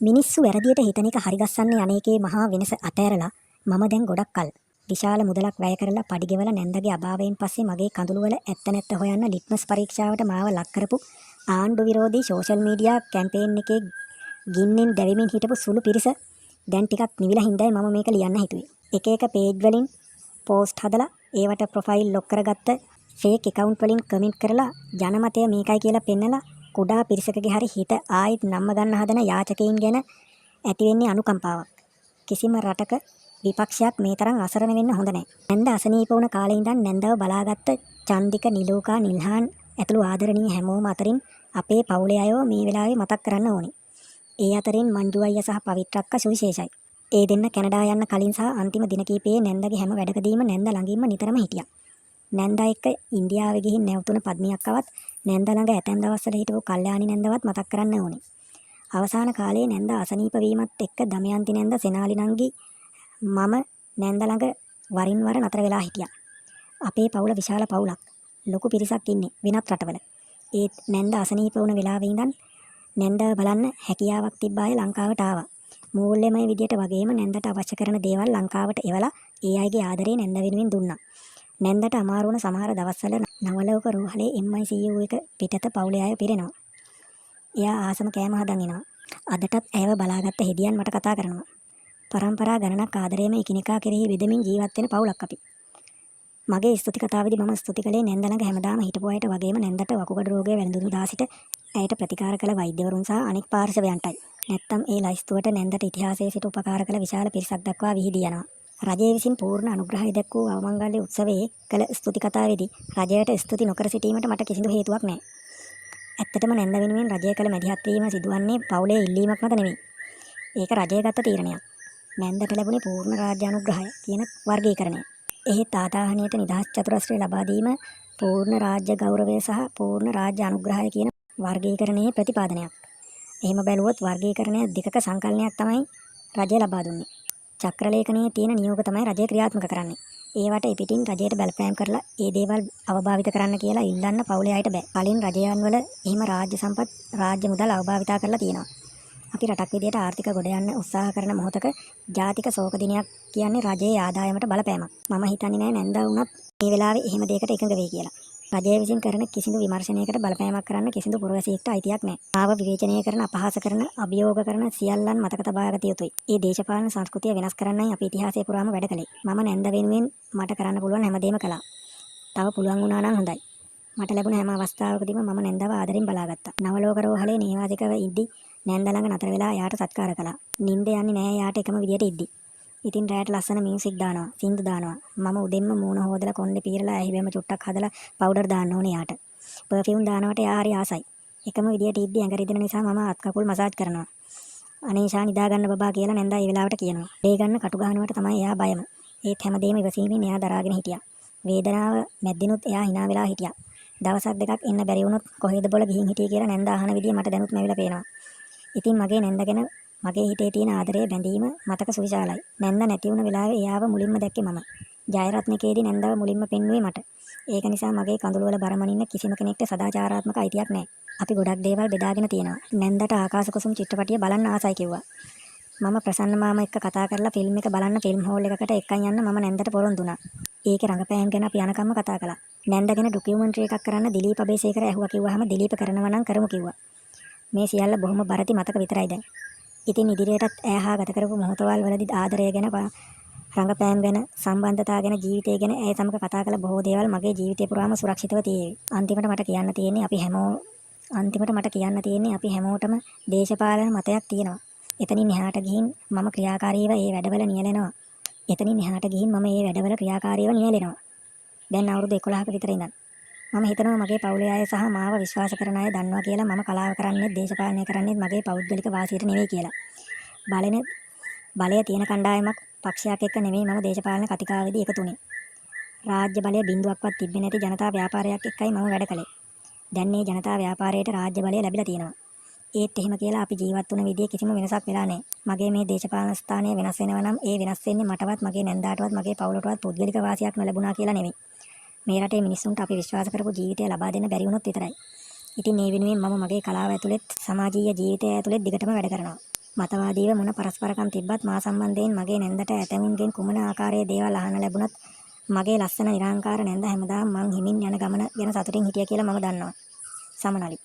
මිනිස්සු වැරදියට හිතන එක හරිගස්සන්නේ අනේකේ මහා වෙනස අතෑරලා මම දැන් ගොඩක් කල් විශාල මුදලක් වැය කරලා පඩිගෙවල නැන්දගේ අභාවයෙන් පස්සේ මගේ කඳුළු වල ඇත්ත නැත්ත හොයන්න ලිට්මස් පරීක්ෂාවට මාව ලක් කරපු ආණ්ඩු විරෝධී සෝෂල් මීඩියා කැම්පේන් එකේ ගින්නෙන් දැවෙමින් හිටපු සුළු පිරිස දැන් ටිකක් නිවිලා හින්දායි මම මේක ලියන්න හිතුවේ. එක එක පේජ් වලින් පෝස්ට් හදලා ඒවට ප්‍රොෆයිල් ලොක් කරගත්ත ෆේක් account වලින් කමෙන්ට් කරලා ජනමතය මේකයි කියලා පෙන්නලා කුඩා පිරිසකගේ හරි හිත ආයෙත් නම්ම ගන්න හදන යාචකයින් ගැන ඇති වෙන්නේ අනුකම්පාවක්. කිසිම රටක විපක්ෂයක් මේ තරම් අසරණ වෙන්න හොඳ නැහැ. නැන්ද අසනීප වුණ කාලේ ඉඳන් නැන්දව බලාගත්ත චන්දික, නිලෝකා, නිල්හාන් ඇතුළු ආදරණීය හැමෝම අතරින් අපේ පවුලේ අයව මේ වෙලාවේ මතක් කරන්න ඕනේ. ඒ අතරින් මංජු අයියා සහ පවිත්‍ර අක්කා සුවිශේෂයි. ඒ දෙන්න කැනඩා යන්න කලින් සහ අන්තිම දින කීපයේ නැන්දගේ හැම වැඩකදීම නැන්ද ළඟින්ම නිතරම හිටියා. නැන්දා එක්ක ඉන්දියාවේ ගිහින් නැවතුන පද්මිනි අක්කවත් නැන්ද ළඟ ඇතැම් දවස්වල හිටපු කල්යාණි නැන්දවත් මතක් කරන්න ඕනේ. අවසාන කාලයේ නැන්ද අසනීප වීමත් එක්ක දමයන්ති නැන්ද සෙනාලි නංගි මම නැන්ද ළඟ වරින් වර නතර වෙලා හිටියා. අපේ පවුල විශාල පවුලක්. ලොකු පිරිසක් ඉන්නේ වෙනත් රටවල. ඒත් නැන්ද අසනීප වුණ වෙලාවේ ඉඳන් නැන්දව බලන්න හැකියාවක් තිබ්බ අය ලංකාවට ආවා. මූල්‍යමය විදියට වගේම නැන්දට අවශ්‍ය කරන දේවල් ලංකාවට එවලා ඒ අයගේ ආදරේ නැන්ද වෙනුවෙන් දුන්නා. නැන්දට අමාරු වුණ සමහර දවස්වල නවලෝක රෝහලේ MICU එක පිටත පවුලේ අය පිරෙනවා. එයා ආසම කෑම හදන් එනවා. අදටත් ඇයව බලාගත්ත හෙදියන් මට කතා කරනවා. පරම්පරා ගණනක් ආදරේම එකිනෙකා කෙරෙහි බෙදමින් ජීවත් වෙන පවුලක් අපි. මගේ ස්තුති කතාවේදී මම ස්තුති කළේ නැන්ද ළඟ හැමදාම හිටපු අයට වගේම නැන්දට වකුගඩු රෝගය වැළඳුණු දාසිට ඇයට ප්‍රතිකාර කළ වෛද්‍යවරුන් සහ අනෙක් පාර්ශවයන්ටයි. නැත්තම් ඒ ලයිස්තුවට නැන්දට ඉතිහාසයේ සිට උපකාර කළ විශාල පිරිසක් දක්වා විහිදී යනවා. රජය විසින් පූර්ණ අනුග්‍රහය දැක්වූ අවමංගල්‍ය උත්සවයේ කළ ස්තුති කතාවේදී රජයට ස්තුති නොකර සිටීමට මට කිසිදු හේතුවක් නැහැ. ඇත්තටම නැන්ද වෙනුවෙන් රජය කළ මැදිහත් වීම සිදුවන්නේ පවුලේ ඉල්ලීමක් මත නෙමෙයි. ඒක රජය ගත්ත තීරණයක්. නැන්දට ලැබුණේ පූර්ණ රාජ්‍ය අනුග්‍රහය කියන වර්ගීකරණය. එහෙත් තාතාහණියට නිදහස් චතුරස්‍රය ලබා දීම පූර්ණ රාජ්‍ය ගෞරවය සහ පූර්ණ රාජ්‍ය අනුග්‍රහය කියන වර්ගීකරණයේ ප්‍රතිපාදනයක්. එහෙම බැලුවොත් වර්ගීකරණය දෙකක සංකලනයක් තමයි රජය ලබා දුන්නේ. චක්‍රලේඛනයේ තියෙන නියෝග තමයි රජය ක්‍රියාත්මක කරන්නේ. ඒවට එපිටින් රජයට බලපෑම් කරලා ඒ දේවල් අවභාවිත කරන්න කියලා ඉල්ලන්න පවුලේ අයට බෑ. කලින් රජයන් වල එහෙම රාජ්‍ය සම්පත්, රාජ්‍ය මුදල් අවභාවිතා කරලා තියෙනවා. අපි රටක් විදියට ආර්ථික ගොඩ යන්න උත්සාහ කරන මොහොතක ජාතික ශෝක දිනයක් කියන්නේ රජයේ ආදායමට බලපෑමක්. මම හිතන්නේ නෑ නැන්ද වුණත් මේ වෙලාවේ එහෙම දෙයකට එකඟ වෙයි කියලා. රජය විසින් කරන කිසිදු විමර්ශනයකට බලපෑමක් කරන්න කිසිදු පුරවැසියෙකුට අයිතියක් නැහැ. ආව විවේචනය කරන, අපහාස කරන, අභියෝග කරන සියල්ලන් මතක තබා ගත යුතුයි. මේ දේශපාලන සංස්කෘතිය වෙනස් කරන්නයි අපි ඉතිහාසය පුරාම වැඩ කළේ. මම නැන්ද වෙනුවෙන් මට කරන්න පුළුවන් හැමදේම කළා. තව පුළුවන් වුණා නම් හොඳයි. මට ලැබුණ හැම අවස්ථාවකදීම මම නැන්දව ආදරෙන් බලාගත්තා. නවලෝක රෝහලේ නේවාසිකව ඉද්දි නැන්ද ළඟ නතර වෙලා යාට සත්කාර කළා. නිින්ද යන්නේ නැහැ යාට එකම විදියට ඉද්දි. ඉතින් රැයට ලස්සන මියුසික් දානවා, සින්දු දානවා. මම උදෙන්ම මූණ හොදලා කොණ්ඩේ පීරලා ඇහිබැම චුට්ටක් හදලා පවුඩර් දාන්න ඕනේ යාට. පර්ෆියුම් දානවට යා හරි ආසයි. එකම විදියට ඉද්දි ඇඟ රිදෙන නිසා මම අත් කකුල් මසාජ් කරනවා. අනේෂා නිදා ගන්න බබා කියලා නැන්දා ඒ වෙලාවට කියනවා. ලේ ගන්න කටු ගහනවට තමයි එයා බයම. ඒත් හැමදේම ඉවසීමෙන් එයා දරාගෙන හිටියා. වේදනාව මැද්දිනුත් එයා hina වෙලා හිටියා. දවසක් දෙකක් එන්න බැරි වුණොත් කොහෙද බොල ගිහින් හිටියේ කියලා නැන්දා අහන විදිය මට දැනුත් නැවිලා පේනවා. ඉතින් මගේ නැන්ද ගැන මගේ හිතේ තියෙන ආදරය බැඳීම මතක සුවිශාලයි. නැන්ද නැති වුණ වෙලාවේ එයාව මුලින්ම දැක්කේ මම. ජයරත්නකේදී නැන්දව මුලින්ම පෙන්වුවේ මට. ඒක නිසා මගේ කඳුළු වල බරමනින්න කිසිම කෙනෙක්ට සදාචාරාත්මක අයිතියක් නැහැ. අපි ගොඩක් දේවල් බෙදාගෙන තියෙනවා. නැන්දට ආකාශ කුසුම් චිත්‍රපටිය බලන්න ආසයි කිව්වා. මම ප්‍රසන්න මාමා එක්ක කතා කරලා ෆිල්ම් එක බලන්න ෆිල්ම් හෝල් එකකට එක්කන් යන්න මම නැන්දට පොරොන්දු වුණා. ඒකේ රංගපෑම් ගැන අපි යනකම්ම කතා කළා. නැන්ද ගැන ඩොකියුමන්ටරි එකක් කරන්න දිලීප අබේසේකර ඇහුවා කිව්වහම දිලීප කරනවා නම් කරමු කිව්වා. මේ සියල්ල බොහොම බරති මතක විතරයි දැන්. ඉතින් ඉදිරියටත් ඈහා ගත කරපු මොහොතවල් වලදී ආදරය ගැන, රංගපෑම් ගැන, සම්බන්ධතා ගැන, ජීවිතය ගැන ඇය සමග කතා කළ බොහෝ දේවල් මගේ ජීවිතේ පුරාම සුරක්ෂිතව තියෙවි. අන්තිමට මට කියන්න තියෙන්නේ අපි හැමෝටම දේශපාලන මතයක් තියෙනවා. එතනින් එහාට ගිහින් මම ක්‍රියාකාරීව ඒ වැඩවල නියැලෙනවා. දැන් අවුරුදු 11ක විතර ඉඳන්. මම හිතනවා මගේ පවුලේ අය සහ මාව විශ්වාස කරන අය දන්නවා කියලා මම කලාව කරන්නේ දේශපාලනය කරන්නේ මගේ පෞද්ගලික වාසියට නෙවෙයි කියලා. බලය තියෙන කණ්ඩායමක් පක්ෂයක් එක්ක නෙවෙයි මම දේශපාලන කතිකාවේදී එකතු වුණේ. රාජ්‍ය බලය බිඳුවක්වත් තිබ්බේ නැති ජනතා ව්‍යාපාරයක් එක්කයි මම වැඩ කළේ. දැන් මේ ජනතා ව්‍යාපාරයට රාජ්‍ය බලය ලැබිලා තියෙනවා. ඒත් එහෙම කියලා අපි ජීවත් වුණ විදිය කිසිම වෙනසක් වෙලා නැහැ. මගේ මේ දේශපාලන ස්ථානය වෙනස් වෙනවා නම් ඒ වෙනස් වෙන්නේ මටවත් මගේ නැන්දාටවත් මගේ පවුලටවත් පුද්ගලික වාසියක් නොලැබුණා කියලා නෙවෙයි. මේ රටේ මිනිස්සුන්ට අපි විශ්වාස කරපු ජීවිතය ලබා දෙන්න බැරි වුණොත් විතරයි. ඉතින් මේ වෙනුවෙන් මම මගේ කලාව ඇතුළෙත් සමාජීය ජීවිතය ඇතුළෙත් දිගටම වැඩ කරනවා. මතවාදීව මොන පරස්පරකම් තිබ්බත් මා සම්බන්ධයෙන් මගේ නැන්දට ඇතැමුන්ගෙන් කුමන ආකාරයේ දේවල් අහන්න ලැබුණත් මගේ ලස්සන නිරාංකාර නැන්ද හැමදාම මං හිමින් යන ගමන ගැන සතුටින් හිටිය කියලා මම දන්නවා. සමනලි.